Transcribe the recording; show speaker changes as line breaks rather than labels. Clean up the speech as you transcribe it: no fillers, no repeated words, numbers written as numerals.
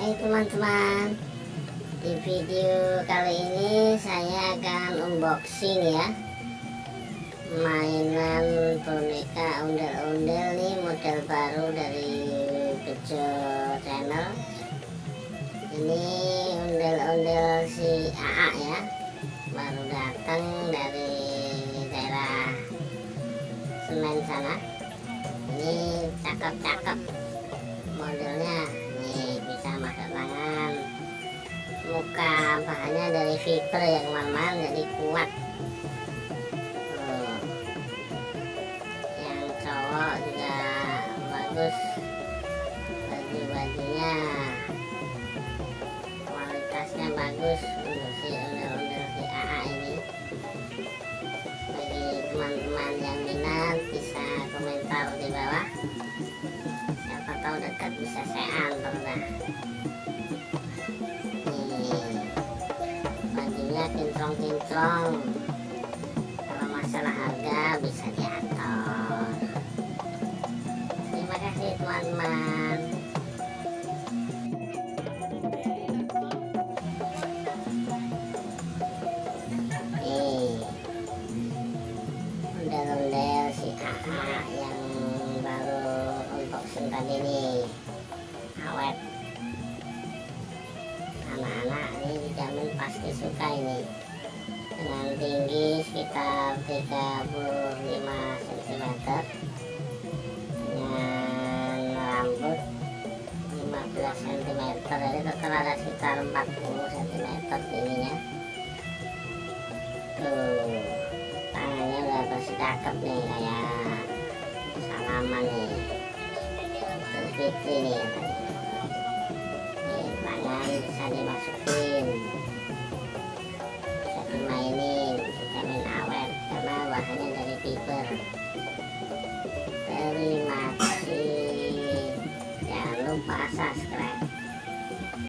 Hai teman-teman, di video kali ini saya akan unboxing ya mainan boneka ondel-ondel nih, model baru dari Bejo Channel. Ini ondel-ondel si AA ya, baru datang dari daerah Semen sana. Ini cakep-cakep modelnya nih, bisa masuk tangan. Muka bahannya dari fiber ya teman-teman, jadi kuat. Yang cowok juga bagus, baju-bajunya kualitasnya bagus untuk si ondel-ondel si AA ini. Bagi teman-teman yang minat bisa komentar di bawah, siapa tahu dekat bisa saya antar dah. Bajunya kinclong-kinclong, kalau masalah harga bisa diatur. Terima kasih teman-teman. Ondel-ondel si AA yang baru unboxing tadi nih, awet. Anak-anak ini dijamin pasti suka ini, dengan tinggi sekitar 35 cm, dengan rambut 15 cm, jadi total ada sekitar 40 cm tingginya. Tuh, tangannya udah bersih cakep nih, kayak salaman nih, Idul Fitri nih ya. Tangan bisa dimasukin, bisa dimainin, vitamin awet karena bahannya dari fiber. Terima kasih, jangan lupa subscribe.